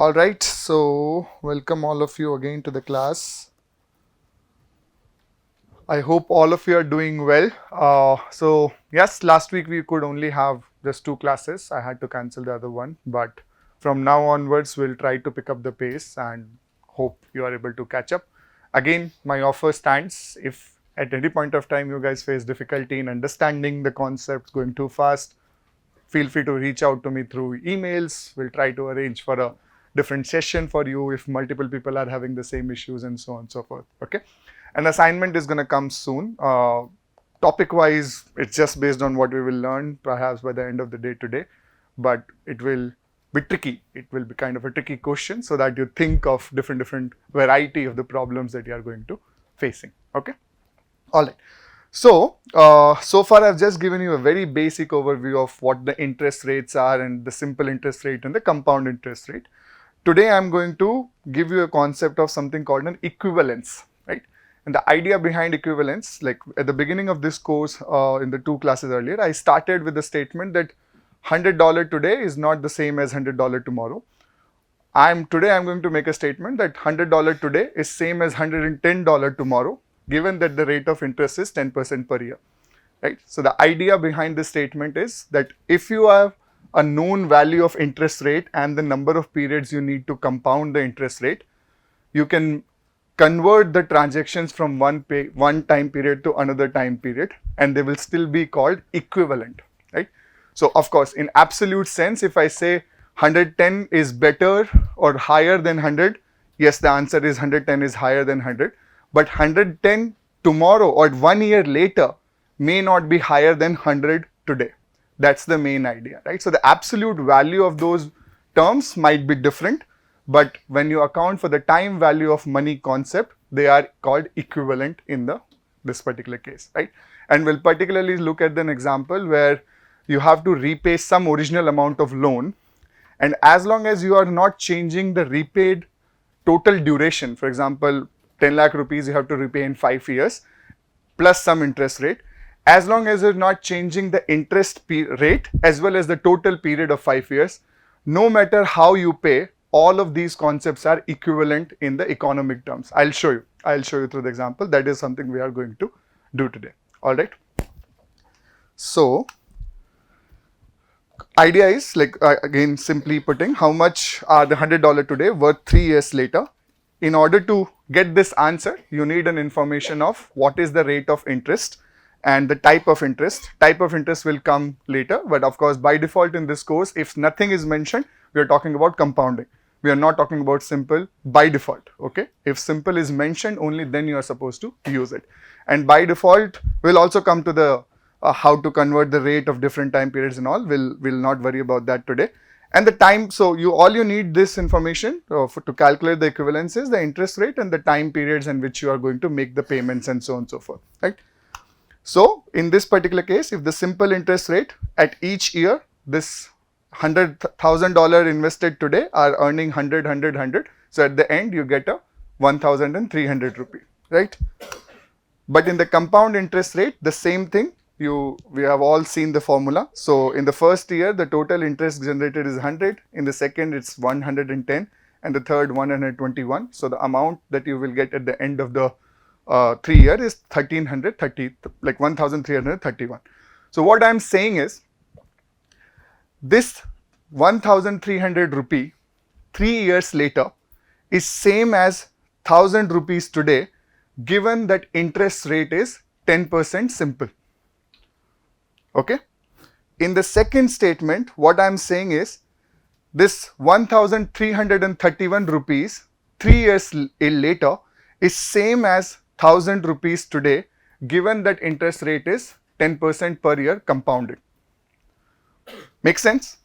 All right, so welcome all of you again to the class. I hope all of you are doing well. Yes, last week we could only have just two classes. I had to cancel the other one, but from now onwards, we'll try to pick up the pace and hope you are able to catch up. Again, my offer stands. If at any point of time you guys face difficulty in understanding the concepts going too fast, feel free to reach out to me through emails. We'll try to arrange for a different session for you if multiple people are having the same issues and so on and so forth. Okay. An assignment is going to come soon. Topic wise, it's just based on what we will learn perhaps by the end of the day today, but it will be tricky. It will be kind of a tricky question so that you think of different variety of the problems that you are going to facing. Okay. All right. So far I've just given you a very basic overview of what the interest rates are and the simple interest rate and the compound interest rate. Today I'm going to give you a concept of something called an equivalence, right? And the idea behind equivalence, like at the beginning of this course in the two classes earlier, I started with the statement that $100 today is not the same as $100 tomorrow. Today I'm going to make a statement that $100 today is same as $110 tomorrow, given that the rate of interest is 10% per year, right? So the idea behind this statement is that if you have a known value of interest rate and the number of periods you need to compound the interest rate, you can convert the transactions from one time period to another time period, and they will still be called equivalent, right? So of course, in absolute sense, if I say 110 is better or higher than 100, yes, the answer is 110 is higher than 100. But 110 tomorrow or 1 year later may not be higher than 100 today. That's the main idea, right? So the absolute value of those terms might be different, but when you account for the time value of money concept, they are called equivalent in this particular case, right? And we'll particularly look at an example where you have to repay some original amount of loan, and as long as you are not changing the repaid total duration, for example, 10 lakh rupees you have to repay in 5 years plus some interest rate, as long as you're not changing the interest rate as well as the total period of 5 years, no matter how you pay, all of these concepts are equivalent in the economic terms. I'll show you through the example. That is something we are going to do today. All right. So idea is like, again, simply putting, how much are the $100 today worth 3 years later? In order to get this answer, you need an information of what is the rate of interest and the type of interest. Type of interest will come later, but of course, by default in this course, if nothing is mentioned, we are talking about compounding. We are not talking about simple by default, okay? If simple is mentioned, only then you are supposed to use it. And by default, we'll also come to the how to convert the rate of different time periods and all. We'll not worry about that today. And the time, so all you need this information to calculate the equivalence is the interest rate and the time periods in which you are going to make the payments and so on and so forth, right? So in this particular case, if the simple interest rate at each year, this $100,000 invested today are earning 100. So at the end, you get a 1,300 rupee, right? But in the compound interest rate, the same thing. We have all seen the formula. So in the first year, the total interest generated is 100. In the second, it's 110, and the third 121. So the amount that you will get at the end of the 3 year is 1,331. So what I'm saying is, this 1,300 rupee 3 years later is same as 1,000 rupees today, given that interest rate is 10% simple. Okay. In the second statement, what I'm saying is this 1,331 rupees 3 years later is same as 1,000 rupees today, given that interest rate is 10% per year compounded. Make sense?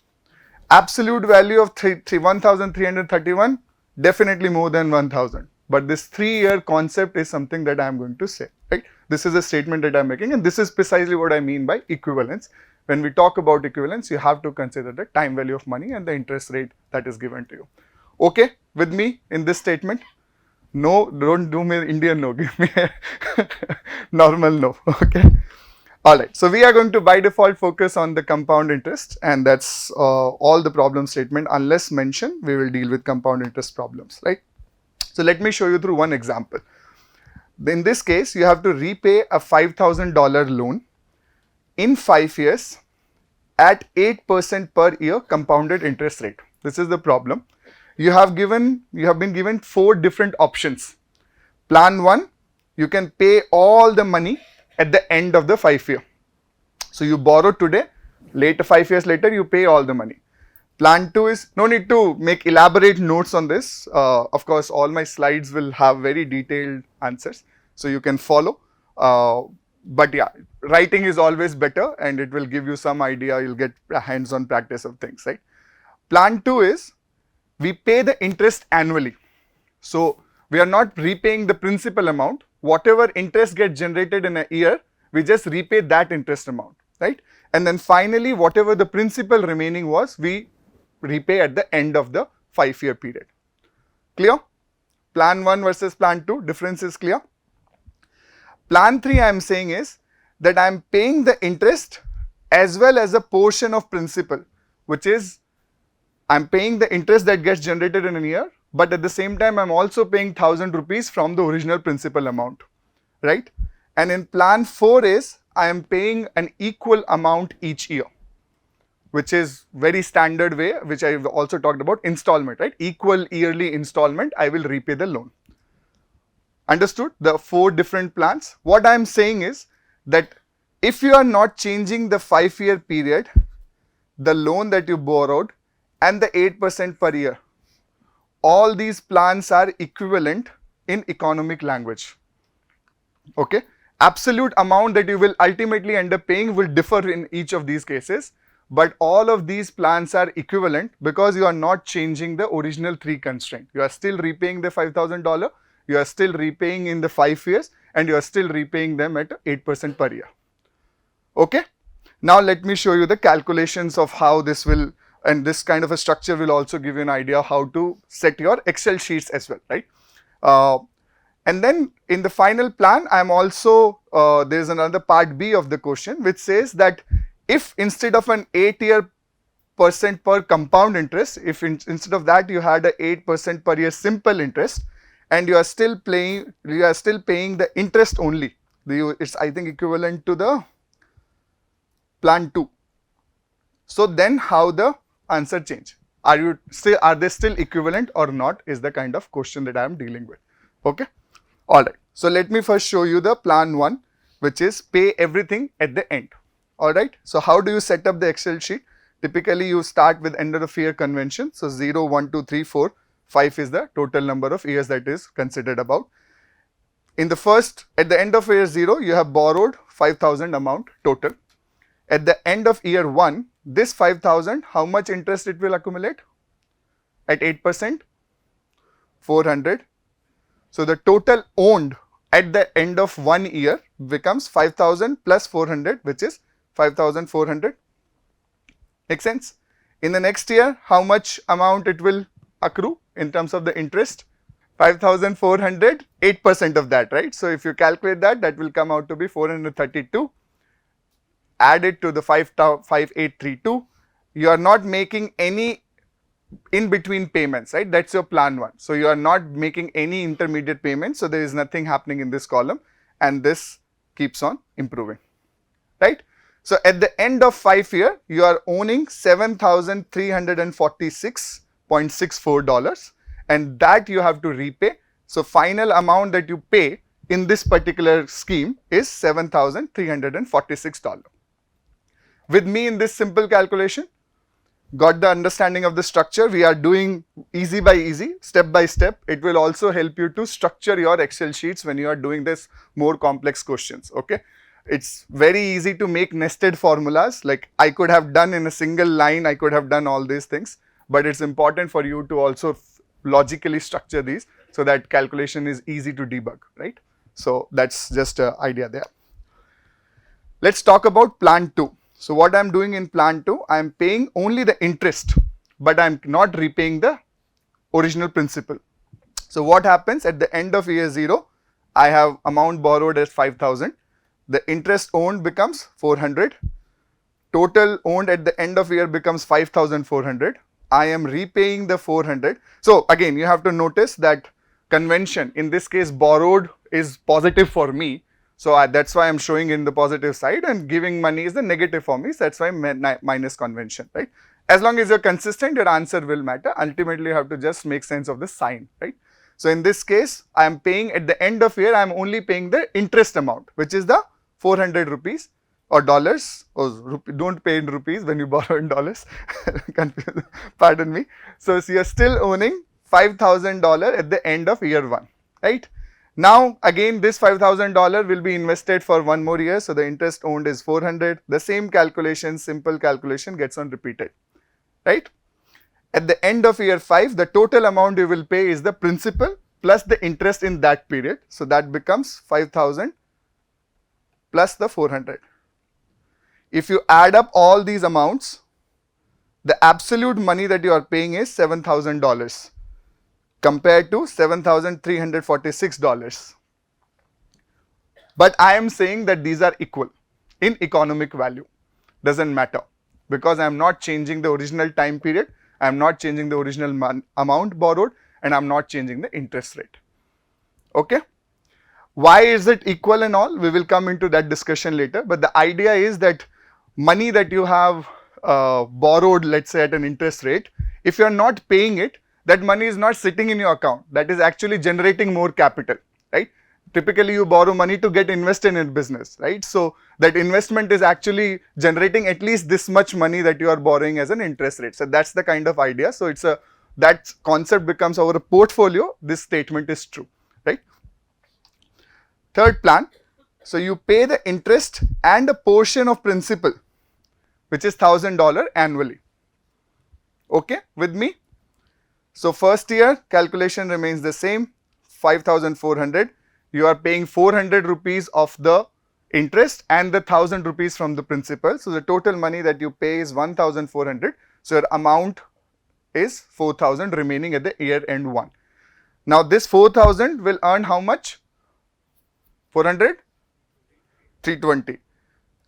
Absolute value of 1,331 definitely more than 1,000. But this 3-year concept is something that I'm going to say, right? This is a statement that I'm making, and this is precisely what I mean by equivalence. When we talk about equivalence, you have to consider the time value of money and the interest rate that is given to you. Okay with me in this statement? No, don't do me Indian no, give me a normal no, okay? Alright, so we are going to by default focus on the compound interest, and that's all the problem statement. Unless mentioned, we will deal with compound interest problems, right? So let me show you through one example. In this case, you have to repay a $5,000 loan in 5 years at 8% per year compounded interest rate. This is the problem. You have been given 4 different options. Plan 1, you can pay all the money at the end of the 5 year. So you borrow today, later 5 years later you pay all the money. Plan 2 is, no need to make elaborate notes on this. Of course, all my slides will have very detailed answers, so you can follow. But yeah, writing is always better and it will give you some idea, you'll get a hands-on practice of things, right? Plan 2 is, we pay the interest annually. So we are not repaying the principal amount. Whatever interest gets generated in a year, we just repay that interest amount, right? And then finally, whatever the principal remaining was, we repay at the end of the 5-year period. Clear? Plan 1 versus plan 2, difference is clear. Plan 3 I am saying is that I am paying the interest as well as a portion of principal, which is I am paying the interest that gets generated in a year, but at the same time I am also paying 1,000 rupees from the original principal amount, right? And in plan 4 is I am paying an equal amount each year, which is very standard way, which I have also talked about, installment, right? Equal yearly installment, I will repay the loan. Understood the 4 different plans? What I am saying is that if you are not changing the 5-year period, the loan that you borrowed and the 8% per year, all these plans are equivalent in economic language. Okay? Absolute amount that you will ultimately end up paying will differ in each of these cases, but all of these plans are equivalent because you are not changing the original 3 constraint. You are still repaying the $5,000, you are still repaying in the 5 years, and you are still repaying them at 8% per year. Okay? Now let me show you the calculations of how this will, and this kind of a structure will also give you an idea how to set your Excel sheets as well, right? And then in the final plan, I am also, there is another part B of the question which says that if instead of an 8-year % per compound interest, if instead of that you had a 8% per year simple interest, and you are still paying the interest only, it's I think equivalent to the plan 2. So then how the answer change? Are they still equivalent or not is the kind of question that I am dealing with. Okay? Alright. So let me first show you the plan 1, which is pay everything at the end. Alright. So how do you set up the Excel sheet? Typically you start with end of year convention. So 0, 1, 2, 3, 4, 5 is the total number of years that is considered about. In the first, at the end of year 0, you have borrowed 5,000 amount total. At the end of year 1, this 5,000, how much interest it will accumulate? At 8%? 400. So the total owned at the end of 1 year becomes 5,000 plus 400, which is 5,400. Make sense? In the next year, how much amount it will accrue in terms of the interest? 5,400, 8% of that, right? So if you calculate that, that will come out to be 432. Add it to the 5832. You are not making any in between payments, right? That's your plan 1. So you are not making any intermediate payments. So there is nothing happening in this column, and this keeps on improving, right? So at the end of 5 year, you are owning $7,346.64, and that you have to repay. So final amount that you pay in this particular scheme is $7,346. With me in this simple calculation, got the understanding of the structure. We are doing easy by easy, step by step. It will also help you to structure your Excel sheets when you are doing this more complex questions, okay? It's very easy to make nested formulas, like I could have done in a single line, I could have done all these things, but it's important for you to also logically structure these so that calculation is easy to debug, right? So that's just an idea there. Let's talk about plan 2. So what I am doing in plan 2, I am paying only the interest, but I am not repaying the original principal. So what happens at the end of year 0, I have amount borrowed as 5,000, the interest owned becomes 400. Total owned at the end of year becomes 5,400. I am repaying the 400. So again, you have to notice that convention, in this case borrowed is positive for me. So that's why I'm showing in the positive side, and giving money is the negative for me. So that's why minus convention, right? As long as you're consistent, your answer will matter. Ultimately, you have to just make sense of the sign, right? So in this case, I am paying at the end of year, I am only paying the interest amount, which is the 400 rupees or dollars. Oh, don't pay in rupees when you borrow in dollars. Pardon me. So you're still owning $5,000 at the end of year 1, right? Now again this $5,000 will be invested for 1 more year, so the interest owned is 400. The same calculation, simple calculation gets on repeated, right? At the end of year 5, the total amount you will pay is the principal plus the interest in that period. So that becomes 5,000 plus the 400. If you add up all these amounts, the absolute money that you are paying is $7,000 compared to $7,346. But I am saying that these are equal in economic value. Doesn't matter, because I am not changing the original time period, I am not changing the original amount borrowed, and I am not changing the interest rate. Okay? Why is it equal and all? We will come into that discussion later, but the idea is that money that you have borrowed, let's say at an interest rate, if you are not paying it, that money is not sitting in your account. That is actually generating more capital, right? Typically you borrow money to get invested in business, right? So that investment is actually generating at least this much money that you are borrowing as an interest rate. So that's the kind of idea. So it's that concept becomes our portfolio. This statement is true, right? Third plan. So you pay the interest and a portion of principal, which is $1,000 annually. Okay, with me? So first year calculation remains the same, 5,400. You are paying 400 rupees of the interest and the 1,000 rupees from the principal. So the total money that you pay is 1,400. So your amount is 4,000 remaining at the year end 1. Now this 4,000 will earn how much? 400? 320.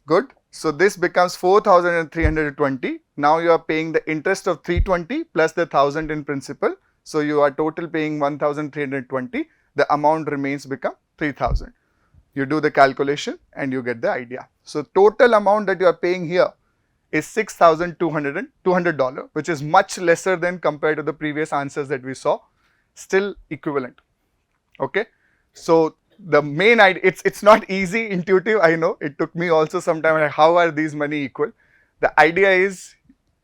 Good. So this becomes 4,320. Now you are paying the interest of 320 plus the 1,000 in principal. So you are total paying 1,320. The amount remains become 3,000. You do the calculation and you get the idea. So total amount that you are paying here is $6,200, which is much lesser than compared to the previous answers that we saw. Still equivalent. Okay. So the main idea, it's not easy, intuitive, I know. It took me also some time, like how are these money equal? The idea is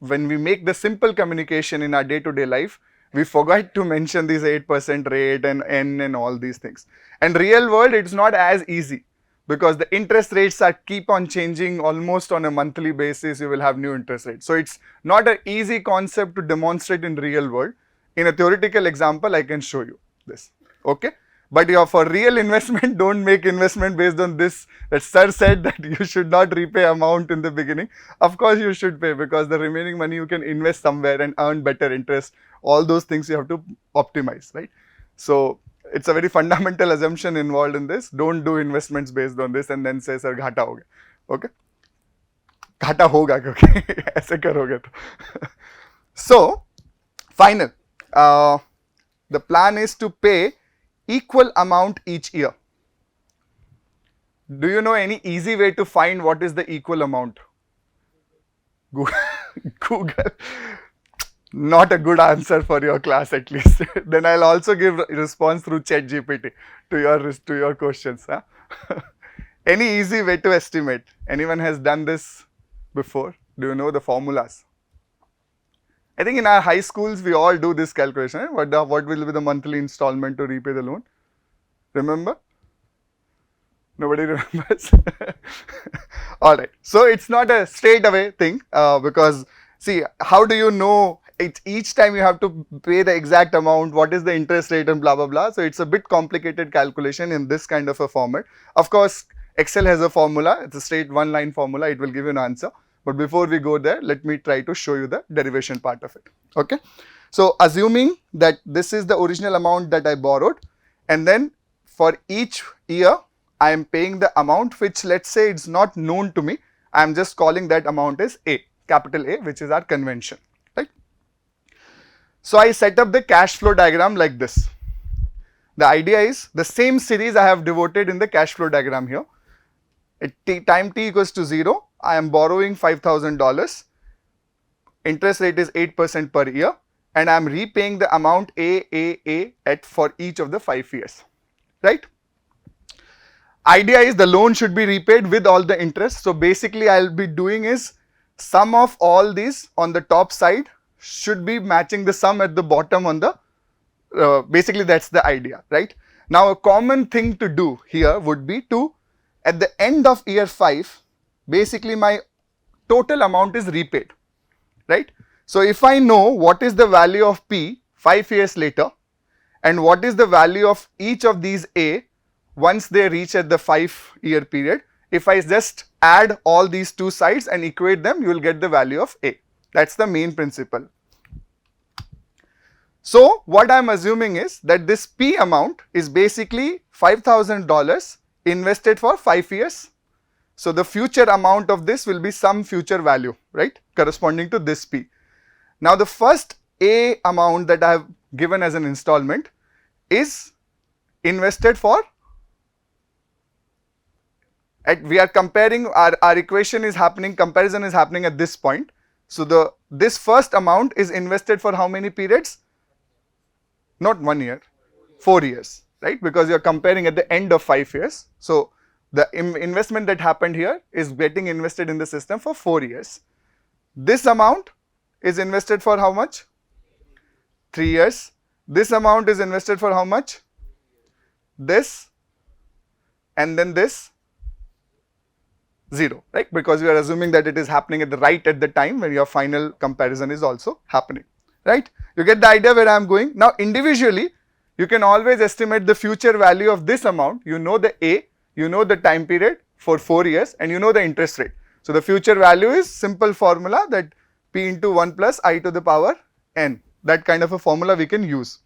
when we make the simple communication in our day-to-day life, we forgot to mention these 8% rate and N and all these things. And real world, it's not as easy because the interest rates are keep on changing almost on a monthly basis. You will have new interest rates. So it's not an easy concept to demonstrate in real world. In a theoretical example, I can show you this. Okay. But for real investment, don't make investment based on this. That sir said that you should not repay amount in the beginning. Of course you should pay, because the remaining money you can invest somewhere and earn better interest. All those things you have to optimize, right? So it's a very fundamental assumption involved in this. Don't do investments based on this and then say sir घाटा हो गया. Okay? घाटा होगा क्योंकि ऐसे करोगे तो. So final. The plan is to pay equal amount each year. Do you know any easy way to find what is the equal amount? Google. Not a good answer for your class at least. Then I'll also give response through ChatGPT to your questions. Huh? Any easy way to estimate? Anyone has done this before? Do you know the formulas? I think in our high schools, we all do this calculation. Eh? What will be the monthly installment to repay the loan? Remember? Nobody remembers? Alright. So it's not a straight away thing because see, how do you know each time you have to pay the exact amount, what is the interest rate and blah, blah, blah. So it's a bit complicated calculation in this kind of a format. Of course, Excel has a formula. It's a straight one-line formula. It will give you an answer. But before we go there, let me try to show you the derivation part of it. Okay. So assuming that this is the original amount that I borrowed, and then for each year, I am paying the amount which, let's say, it's not known to me. I am just calling that amount as A, capital A, which is our convention, right? So I set up the cash flow diagram like this. The idea is the same series I have devoted in the cash flow diagram here. At time t equals to 0, I am borrowing $5,000. Interest rate is 8% per year, and I am repaying the amount A at for each of the 5 years, right? Idea is the loan should be repaid with all the interest. So basically I'll be doing is sum of all these on the top side should be matching the sum at the bottom on the basically that's the idea, right? Now a common thing to do here would be to, at the end of year 5, basically my total amount is repaid, right? So if I know what is the value of P 5 years later and what is the value of each of these A once they reach at the 5-year period, if I just add all these two sides and equate them, you will get the value of A. That's the main principle. So what I am assuming is that this P amount is basically $5,000 invested for 5 years. So the future amount of this will be some future value, right, corresponding to this P. Now the first A amount that I have given as an installment is invested for, we are comparing, our equation is happening, comparison is happening at this point. So this first amount is invested for how many periods? Not 1 year, 4 years, right? Because you are comparing at the end of 5 years. So the investment that happened here is getting invested in the system for 4 years. This amount is invested for how much? 3 years. This amount is invested for how much? This, and then this 0, right? Because we are assuming that it is happening at the time when your final comparison is also happening, right? You get the idea where I am going. Now individually you can always estimate the future value of this amount. You know the A, you know the time period for 4 years, and you know the interest rate. So the future value is simple formula that P into 1 plus I to the power n. That kind of a formula we can use.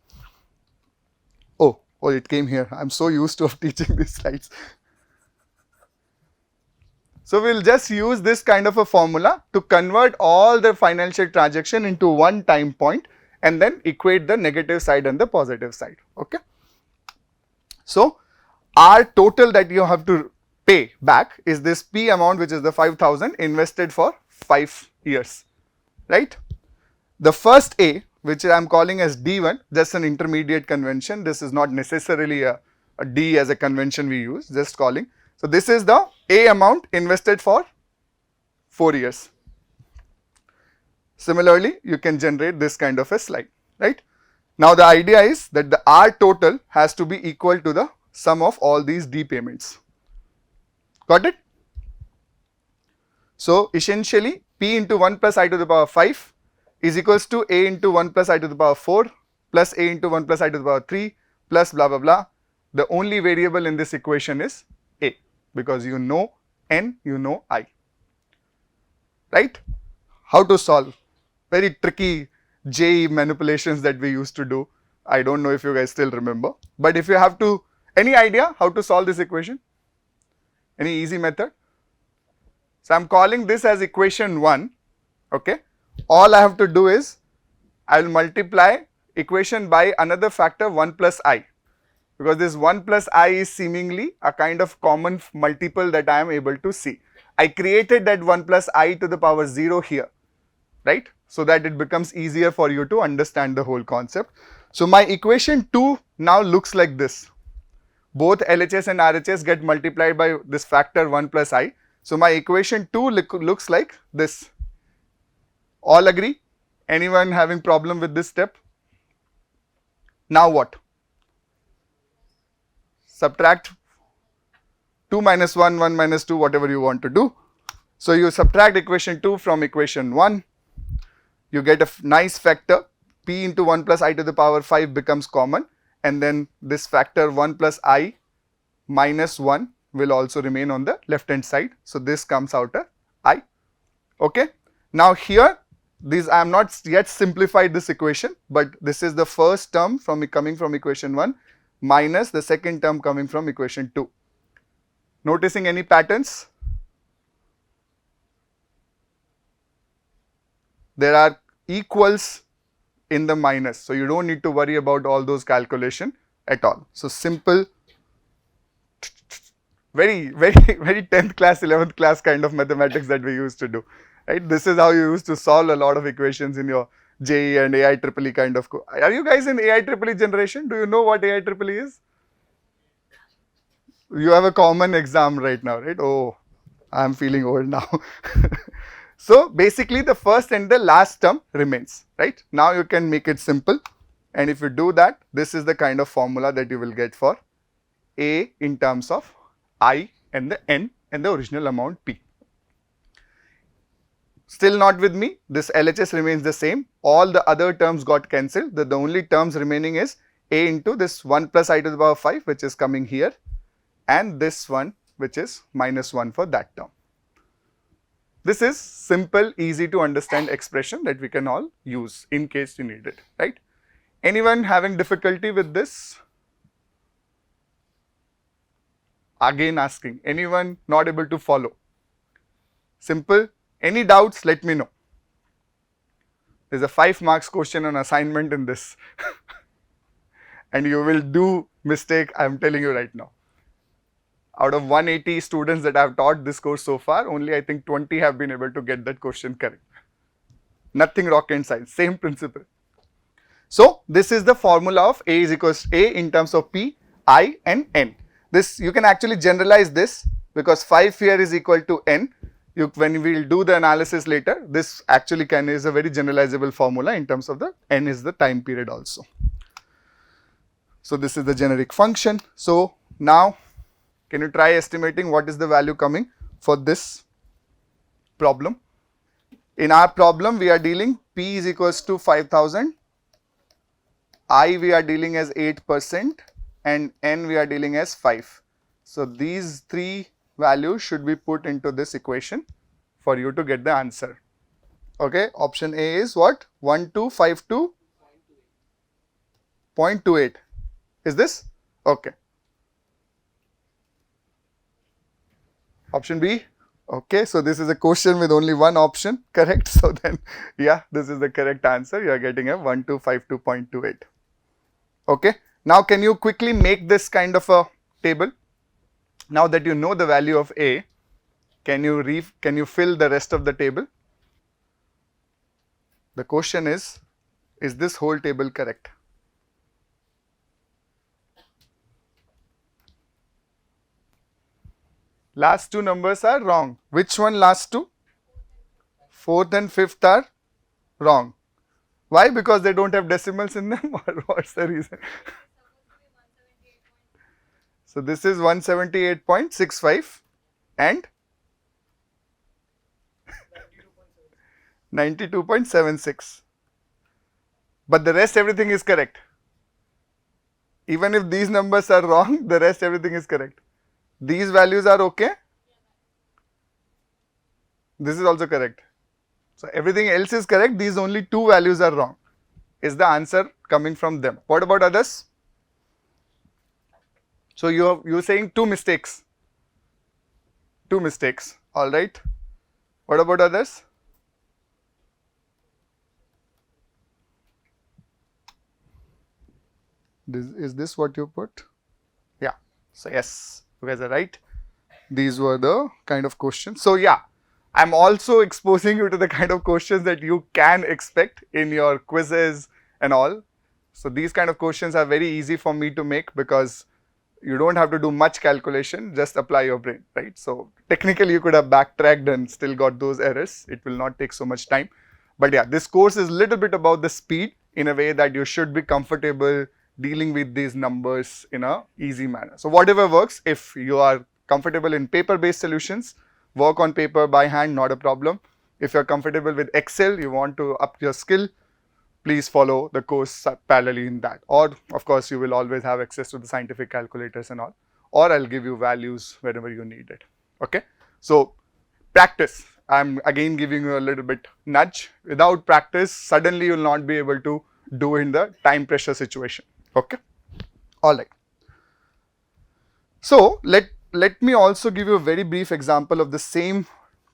Oh, it came here. I am so used to teaching these slides. So we will just use this kind of a formula to convert all the financial transaction into one time point and then equate the negative side and the positive side, okay. So our total that you have to pay back is this P amount, which is the 5,000 invested for 5 years, right. The first A, which I am calling as D1, just an intermediate convention. This is not necessarily a D as a convention we use, just calling. So this is the A amount invested for 4 years. Similarly, you can generate this kind of a slide, right. Now the idea is that the R total has to be equal to the sum of all these D payments. Got it? So essentially P into 1 plus I to the power 5 is equals to A into 1 plus I to the power 4 plus A into 1 plus I to the power 3 plus blah blah blah. The only variable in this equation is A, because you know N, you know I, right. How to solve? Very tricky JE manipulations that we used to do. I don't know if you guys still remember, but if you have to, any idea how to solve this equation? Any easy method? So I am calling this as equation 1, okay. All I have to do is I will multiply equation by another factor 1 plus I, because this 1 plus I is seemingly a kind of common multiple that I am able to see. I created that 1 plus I to the power 0 here, right, so that it becomes easier for you to understand the whole concept. So my equation 2 now looks like this. Both LHS and RHS get multiplied by this factor 1 plus I. So my equation 2 looks like this. All agree? Anyone having problem with this step? Now what? Subtract 2 minus 1, 1 minus 2, whatever you want to do. So you subtract equation 2 from equation 1. You get a nice factor. P into 1 plus I to the power 5 becomes common, and then this factor 1 plus I minus 1 will also remain on the left hand side. So this comes out a I, okay. Now here, I am not yet simplified this equation, but this is the first term coming from equation 1 minus the second term coming from equation 2. Noticing any patterns? There are equals in the minus, so you don't need to worry about all those calculation at all. So simple, very 10th class, 11th class kind of mathematics that we used to do, right? This is how you used to solve a lot of equations in your JEE and AIEEE kind of. Are you guys in AIEEE generation? Do you know what AIEEE is? You have a common exam right now, right? Oh, I'm feeling old now. So basically the first and the last term remains, right? Now you can make it simple, and if you do that, this is the kind of formula that you will get for A in terms of I and the N and the original amount P. Still not with me, this LHS remains the same, all the other terms got cancelled, the only terms remaining is A into this 1 plus I to the power 5, which is coming here, and this one, which is minus 1 for that term. This is simple, easy to understand expression that we can all use in case you need it, right? Anyone having difficulty with this? Again asking, anyone not able to follow? Simple. Any doubts, let me know. There's a 5 marks question on assignment in this. And you will do mistake, I'm telling you right now. Out of 180 students that I've taught this course so far, only I think 20 have been able to get that question correct. Nothing rocket science, same principle. So this is the formula of A is equals to A in terms of P, I and N. This you can actually generalize this because 5 here is equal to N. When we will do the analysis later, this actually is a very generalizable formula in terms of the N is the time period also. So this is the generic function. So now can you try estimating what is the value coming for this problem? In our problem, we are dealing P is equals to 5000, I we are dealing as 8% and N we are dealing as 5. So these 3 values should be put into this equation for you to get the answer. Okay, option A is what? 1252.28. Is this? Okay. Option B? Okay, so this is a question with only one option, correct? So then, yeah, this is the correct answer. You are getting a 1252.28. Okay, now can you quickly make this kind of a table? Now that you know the value of A, can you fill the rest of the table? The question is this whole table correct? Last 2 numbers are wrong. Which one last 2? 4th and 5th are wrong. Why? Because they don't have decimals in them, or what's the reason? So this is 178.65 and 92.76. But the rest everything is correct. Even if these numbers are wrong, the rest everything is correct. These values are okay. This is also correct. So everything else is correct. These only 2 values are wrong. Is the answer coming from them? What about others? So you're saying 2 mistakes. 2 mistakes. All right. What about others? Is this what you put? Yeah. So yes, you guys are right. These were the kind of questions. So yeah, I'm also exposing you to the kind of questions that you can expect in your quizzes and all. So these kind of questions are very easy for me to make because you don't have to do much calculation, just apply your brain, right? So technically you could have backtracked and still got those errors. It will not take so much time. But yeah, this course is a little bit about the speed in a way that you should be comfortable dealing with these numbers in a easy manner. So whatever works, if you are comfortable in paper-based solutions, work on paper by hand, not a problem. If you're comfortable with Excel, you want to up your skill, please follow the course parallelly in that. Or of course, you will always have access to the scientific calculators and all. Or I'll give you values whenever you need it. Okay. So practice. I'm again giving you a little bit nudge. Without practice, suddenly you will not be able to do in the time pressure situation. Okay. All right. So let me also give you a very brief example of the same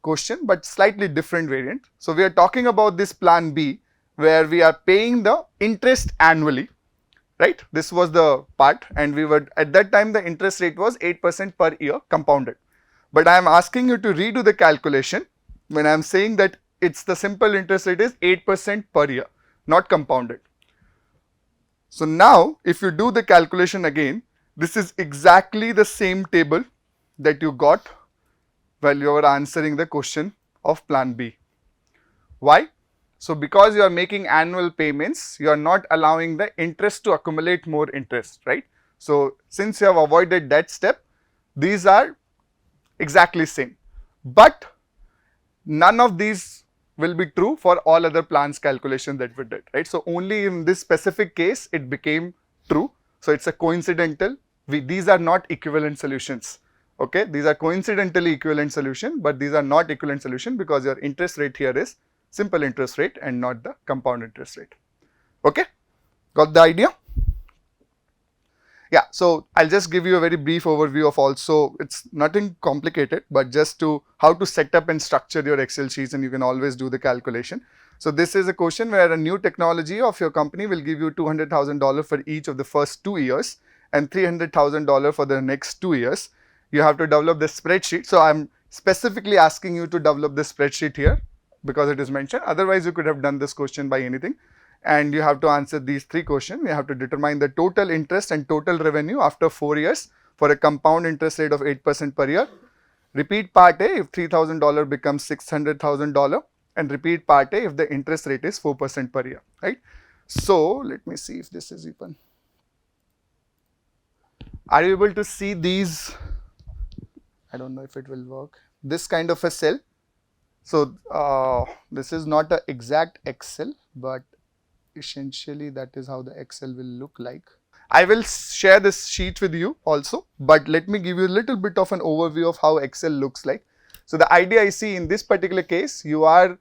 question but slightly different variant. So we are talking about this plan B where we are paying the interest annually, right? This was the part, and we were at that time the interest rate was 8% per year compounded. But I am asking you to redo the calculation when I am saying that it's the simple interest rate is 8% per year, not compounded. So now if you do the calculation again, this is exactly the same table that you got while you were answering the question of plan B. Why? So because you are making annual payments, you are not allowing the interest to accumulate more interest, right? So since you have avoided that step, these are exactly same. But none of these will be true for all other plans calculation that we did, right? So only in this specific case it became true. So it's a coincidental. These are not equivalent solutions. Okay, these are coincidentally equivalent solution, but these are not equivalent solution because your interest rate here is simple interest rate and not the compound interest rate. Okay, got the idea? Yeah, so I'll just give you a very brief overview of also, it's nothing complicated, but just to how to set up and structure your Excel sheets, and you can always do the calculation. So this is a question where a new technology of your company will give you $200,000 for each of the first 2 years and $300,000 for the next 2 years. You have to develop the spreadsheet. So I'm specifically asking you to develop the spreadsheet here because it is mentioned. Otherwise, you could have done this question by anything. And you have to answer these 3 questions. You have to determine the total interest and total revenue after 4 years for a compound interest rate of 8% per year. Repeat part A if $3,000 becomes $600,000, and repeat part A if the interest rate is 4% per year, right? So let me see if this is even. Are you able to see these? I don't know if it will work. This kind of a cell. So this is not an exact Excel, but essentially that is how the Excel will look like. I will share this sheet with you also, but let me give you a little bit of an overview of how Excel looks like. So the idea I see in this particular case, you are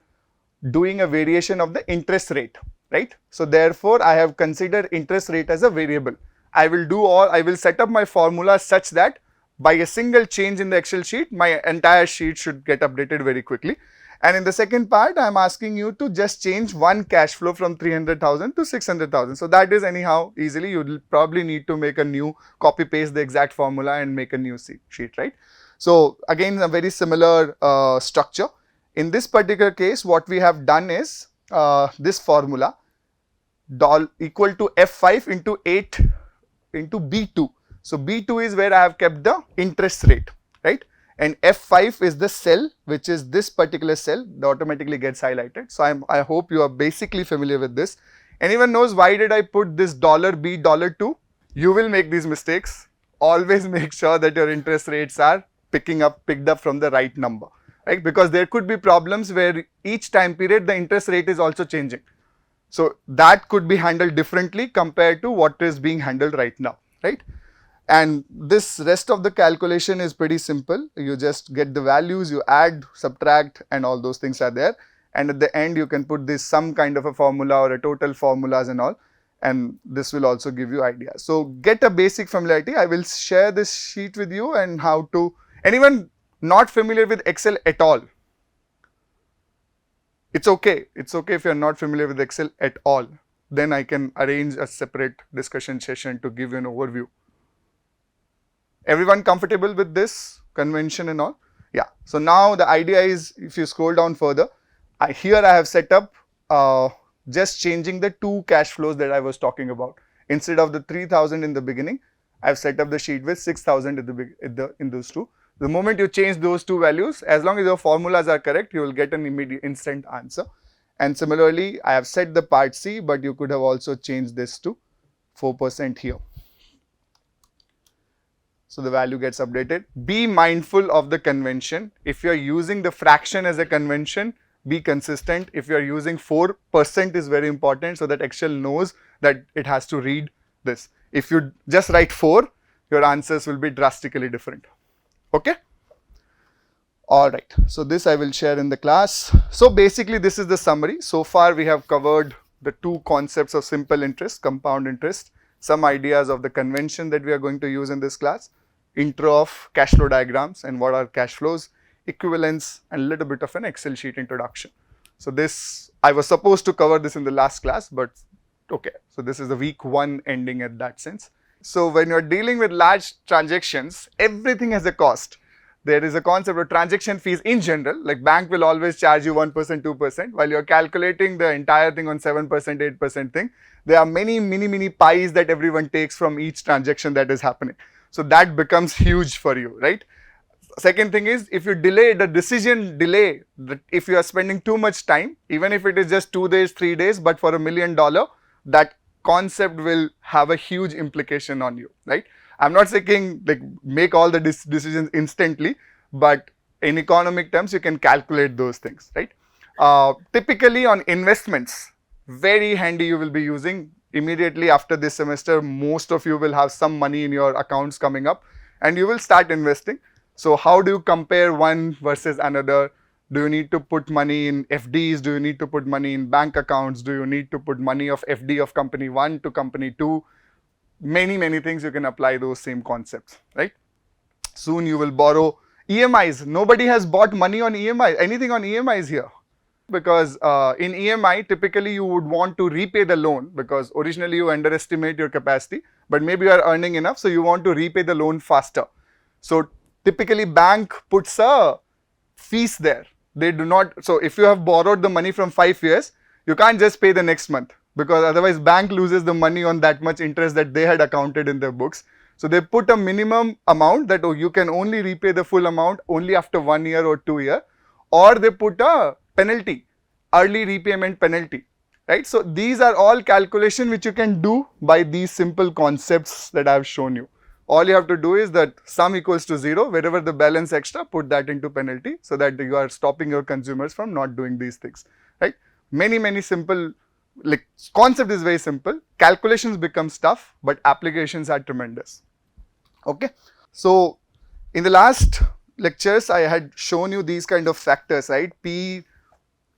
doing a variation of the interest rate, right? So therefore I have considered interest rate as a variable. I will set up my formula such that by a single change in the Excel sheet, my entire sheet should get updated very quickly. And in the second part, I am asking you to just change one cash flow from 300,000 to 600,000. So that is anyhow easily, you will probably need to make a new copy paste the exact formula and make a new sheet, right? So again, a very similar structure. In this particular case, what we have done is this formula equal to F5 into 8 into B2. So B2 is where I have kept the interest rate, right? And F5 is the cell, which is this particular cell that automatically gets highlighted. So I hope you are basically familiar with this. Anyone knows why did I put this $B, $2? You will make these mistakes. Always make sure that your interest rates are picked up from the right number, right? Because there could be problems where each time period the interest rate is also changing. So that could be handled differently compared to what is being handled right now, right? And this rest of the calculation is pretty simple. You just get the values, you add, subtract, and all those things are there. And at the end, you can put this some kind of a formula or a total formulas and all. And this will also give you ideas. So get a basic familiarity. I will share this sheet with you and how to, anyone not familiar with Excel at all? It's okay. It's okay if you're not familiar with Excel at all. Then I can arrange a separate discussion session to give you an overview. Everyone comfortable with this convention and all? Yeah. So now the idea is, if you scroll down further, here I have set up just changing the 2 cash flows that I was talking about. Instead of the 3,000 in the beginning, I have set up the sheet with 6,000 in those 2. The moment you change those 2 values, as long as your formulas are correct, you will get an immediate instant answer. And similarly, I have set the part C, but you could have also changed this to 4% here. So the value gets updated. Be mindful of the convention. If you are using the fraction as a convention, be consistent. If you are using 4% is very important so that Excel knows that it has to read this. If you just write 4, your answers will be drastically different. Okay? Alright, so this I will share in the class. So basically this is the summary. So far we have covered the 2 concepts of simple interest, compound interest, some ideas of the convention that we are going to use in this class. intro of cash flow diagrams and what are cash flows, equivalence, and a little bit of an Excel sheet introduction. So this, I was supposed to cover this in the last class, but okay. So this is the week 1 ending at that sense. So when you're dealing with large transactions, everything has a cost. There is a concept of transaction fees in general, like bank will always charge you 1%, 2%, while you're calculating the entire thing on 7%, 8% thing. There are many pies that everyone takes from each transaction that is happening. So that becomes huge for you, right? Second thing is, if you delay the decision delay, if you are spending too much time, even if it is just 2 days, 3 days, but for $1 million, that concept will have a huge implication on you, right? I'm not saying like make all the decisions instantly, but in economic terms, you can calculate those things, right? Typically on investments, very handy you will be using immediately after this semester. Most of you will have some money in your accounts coming up and you will start investing. So how do you compare one versus another? Do you need to put money in FDs? Do you need to put money in bank accounts? Do you need to put money of FD of company 1 to company 2? Many things you can apply those same concepts, right? Soon you will borrow EMIs. Nobody has bought money on EMI, anything on EMIs here. Because in EMI, typically you would want to repay the loan because originally you underestimate your capacity, but maybe you are earning enough, so you want to repay the loan faster. So typically bank puts a fees there. They do not, so if you have borrowed the money from 5 years, you can't just pay the next month because otherwise bank loses the money on that much interest that they had accounted in their books. So they put a minimum amount that you can only repay the full amount only after 1 year or 2 years, or they put a penalty, early repayment penalty, right? So these are all calculations which you can do by these simple concepts that I have shown you. All you have to do is that sum equals to 0, wherever the balance extra, put that into penalty so that you are stopping your consumers from not doing these things, right? Many simple, like concept is very simple, calculations becomes tough, but applications are tremendous, okay? So in the last lectures, I had shown you these kind of factors, right? P,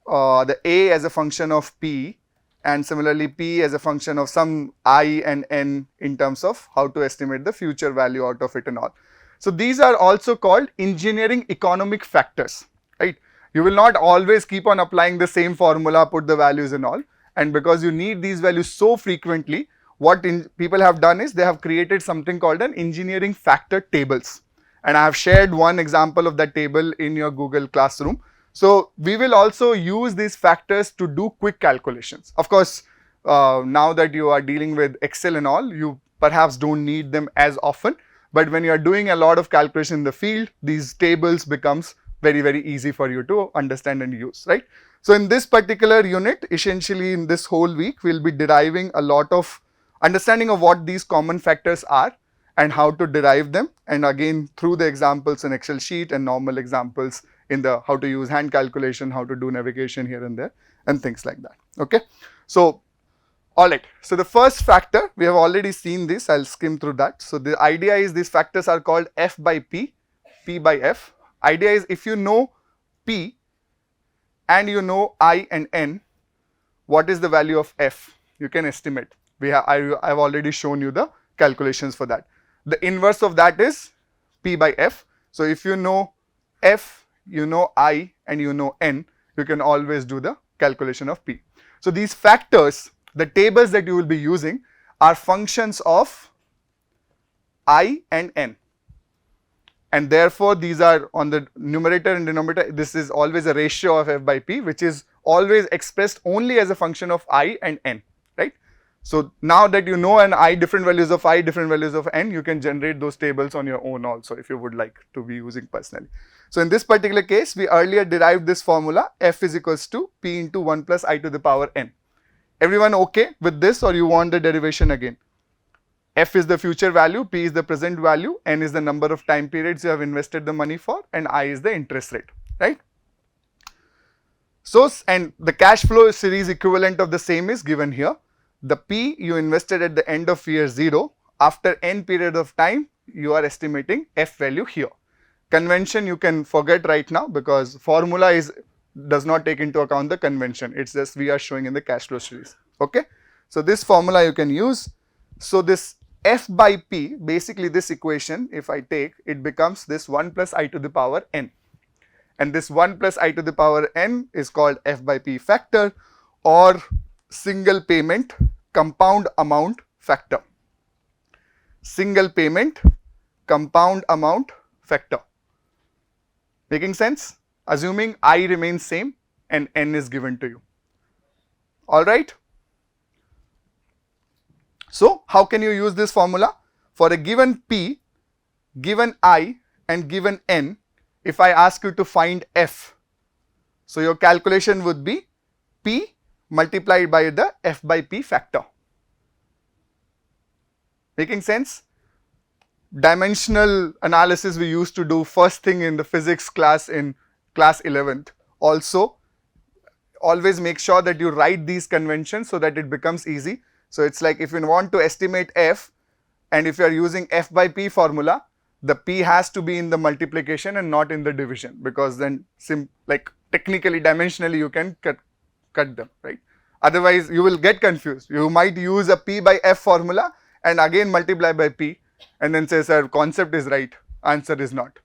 the A as a function of P, and similarly P as a function of some I and N in terms of how to estimate the future value out of it and all. So these are also called engineering economic factors, right? You will not always keep on applying the same formula, put the values and all, and because you need these values so frequently, what people have done is they have created something called an engineering factor tables. And I have shared one example of that table in your Google Classroom. So we will also use these factors to do quick calculations. Of course, now that you are dealing with Excel and all, you perhaps don't need them as often. But when you are doing a lot of calculation in the field, these tables becomes very easy for you to understand and use, right? So in this particular unit, essentially in this whole week, we'll be deriving a lot of understanding of what these common factors are and how to derive them, and again through the examples in Excel sheet and normal examples in the how to use hand calculation, how to do navigation here and there and things like that, okay? So alright, so the first factor, we have already seen this, I'll skim through that. So the idea is these factors are called F by P, P by F. Idea is if you know P and you know I and N, what is the value of F? You can estimate. I've already shown you the calculations for that. The inverse of that is P by F. So if you know F, you know I and you know N, you can always do the calculation of P. So these factors, the tables that you will be using are functions of I and N. And therefore these are on the numerator and denominator, this is always a ratio of F by P, which is always expressed only as a function of I and N, right? So now that you know an I, different values of I, different values of N, you can generate those tables on your own also if you would like to be using personally. So in this particular case, we earlier derived this formula, F is equals to P into 1 plus I to the power N. Everyone okay with this, or you want the derivation again? F is the future value, P is the present value, N is the number of time periods you have invested the money for, and I is the interest rate, right? So, and the cash flow series equivalent of the same is given here. The P you invested at the end of year 0, after N period of time, you are estimating F value here. Convention you can forget right now because formula does not take into account the convention, it's just we are showing in the cash flow series, okay? So this formula you can use. So this f by p, basically this equation, if I take, it becomes this 1 plus I to the power n. And this 1 plus I to the power n is called f by p factor, or single payment compound amount factor. Single payment compound amount factor. Making sense? Assuming I remains same and n is given to you. Alright? So, how can you use this formula? For a given p, given I and given n, if I ask you to find f, so your calculation would be p multiplied by the f by p factor. Making sense? Dimensional analysis we used to do first thing in the physics class in class 11th. Also, always make sure that you write these conventions so that it becomes easy. So it's like if you want to estimate f, and if you are using f by p formula, the p has to be in the multiplication and not in the division, because then like technically dimensionally you can cut them, right? Otherwise you will get confused. You might use a p by f formula and again multiply by p and then say, sir, concept is right, answer is not.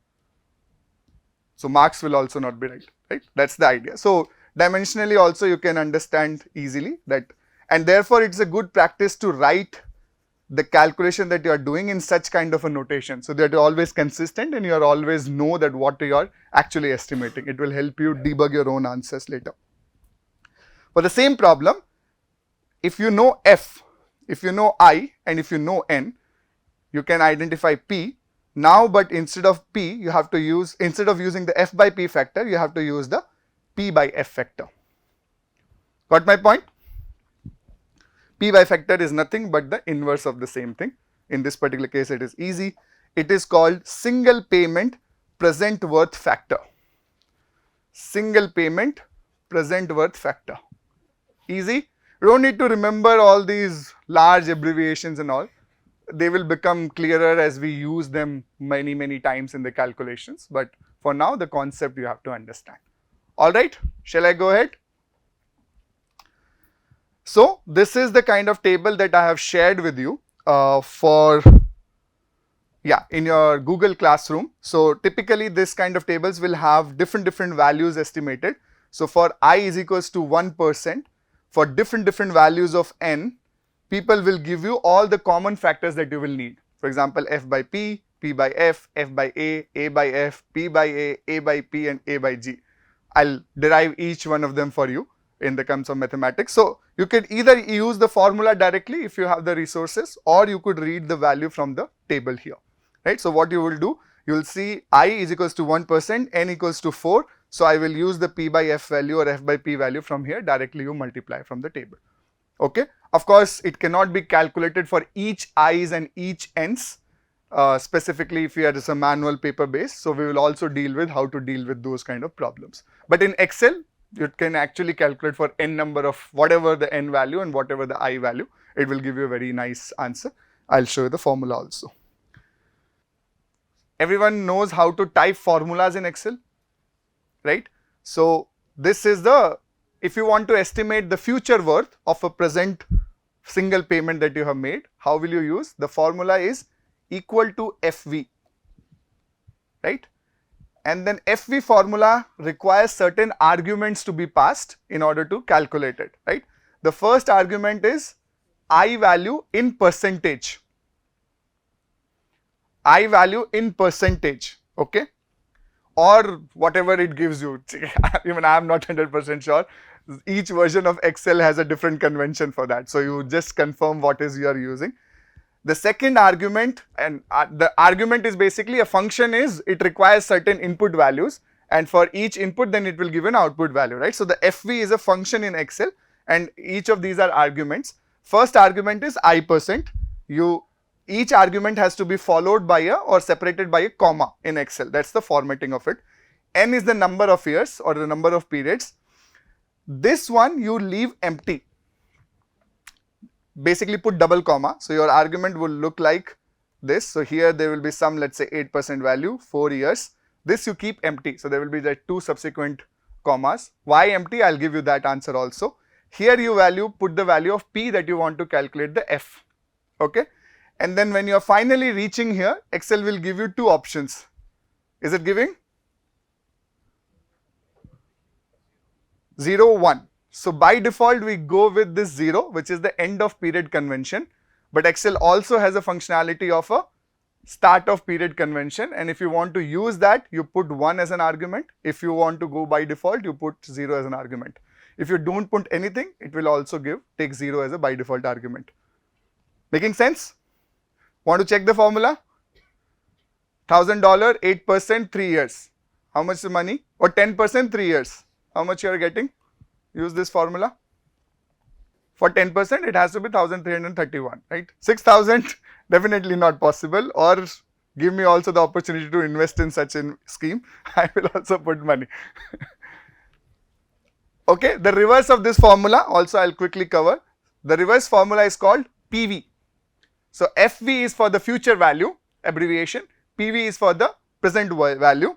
So marks will also not be right, right? That's the idea. So dimensionally also you can understand easily that, and therefore it's a good practice to write the calculation that you are doing in such kind of a notation, so that you're always consistent and you are always know that what you are actually estimating. It will help you debug your own answers later. For the same problem, if you know f, if you know I, and if you know n, you can identify p. Now, but instead of p, you have to use, instead of using the f by p factor, you have to use the p by f factor. Got my point? P by factor is nothing but the inverse of the same thing. In this particular case, it is easy. It is called single payment present worth factor. Single payment present worth factor. Easy. You don't need to remember all these large abbreviations and all. They will become clearer as we use them many times in the calculations. But for now, the concept you have to understand. Alright, shall I go ahead? So, this is the kind of table that I have shared with you in your Google Classroom. So, typically this kind of tables will have different values estimated. So, for I is equals to 1%, for different values of n, people will give you all the common factors that you will need. For example, f by p, p by f, f by a by f, p by a by p, and a by g. I'll derive each one of them for you in the terms of mathematics. So, you could either use the formula directly if you have the resources, or you could read the value from the table here, right? So, what you will do, you will see I is equals to 1%, n equals to 4. So, I will use the p by f value or f by p value from here, directly you multiply from the table, okay? Of course, it cannot be calculated for each i's and each n's, specifically if you are just a manual paper based. So, we will also deal with how to deal with those kind of problems. But in Excel, you can actually calculate for n number of whatever the n value and whatever the I value. It will give you a very nice answer. I'll show you the formula also. Everyone knows how to type formulas in Excel, right? So, this is the, if you want to estimate the future worth of a present single payment that you have made, how will you use? The formula is equal to FV, right? And then FV formula requires certain arguments to be passed in order to calculate it, right? The first argument is I value in percentage. I value in percentage, okay? Or whatever it gives you. Even I am not 100% sure. Each version of Excel has a different convention for that. So, you just confirm what is you are using. The second argument, and the argument is basically a function is, it requires certain input values, and for each input then it will give an output value, right? So, the FV is a function in Excel and each of these are arguments. First argument is I%. Each argument has to be followed by a or separated by a comma in Excel. That's the formatting of it. N is the number of years or the number of periods. This one you leave empty. Basically put double comma. So, your argument will look like this. So, here there will be some, let's say 8% value, 4 years. This you keep empty. So, there will be the 2 subsequent commas. Why empty? I'll give you that answer also. Here you put the value of p that you want to calculate the f, okay? And then when you are finally reaching here, Excel will give you two options. Is it giving? 0, 1. So by default, we go with this 0, which is the end of period convention. But Excel also has a functionality of a start of period convention, and if you want to use that, you put 1 as an argument. If you want to go by default, you put 0 as an argument. If you don't put anything, it will also take 0 as a by default argument. Making sense? Want to check the formula? $1,000, 8%, 3 years. How much is the money? Or 10%, 3 years. How much you are getting? Use this formula. For 10%, it has to be 1,331, right? 6,000, definitely not possible. Or give me also the opportunity to invest in such a scheme. I will also put money. Okay, the reverse of this formula also I'll quickly cover. The reverse formula is called PV. So FV is for the future value, abbreviation. PV is for the present value.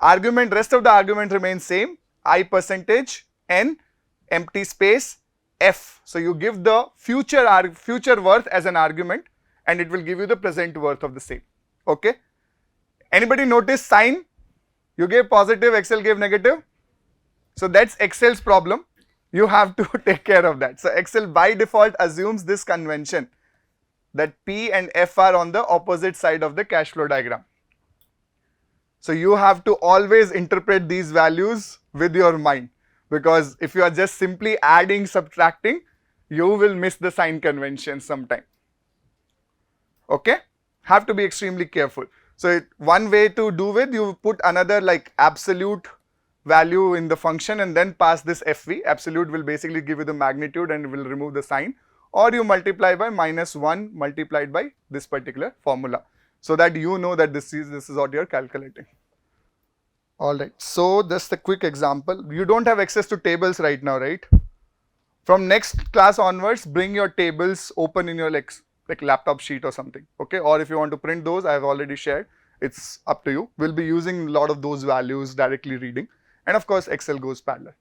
Argument, rest of the argument remains same. I percentage, N, empty space, F. So you give the future worth as an argument, and it will give you the present worth of the same. Okay. Anybody notice sign? You gave positive, Excel gave negative. So that's Excel's problem. You have to take care of that. So Excel by default assumes this convention that P and F are on the opposite side of the cash flow diagram. So you have to always interpret these values with your mind, because if you are just simply adding, subtracting, you will miss the sign convention sometime. Okay? Have to be extremely careful. So one way to do it, you put another like absolute value in the function and then pass this FV. Absolute will basically give you the magnitude and will remove the sign, or you multiply by -1 multiplied by this particular formula, so that you know that this is what you are calculating. Alright, so just a quick example. You don't have access to tables right now, right? From next class onwards, bring your tables open in your like laptop sheet or something, okay? Or if you want to print those, I have already shared. It's up to you. We'll be using a lot of those values directly reading. And of course, Excel goes parallel.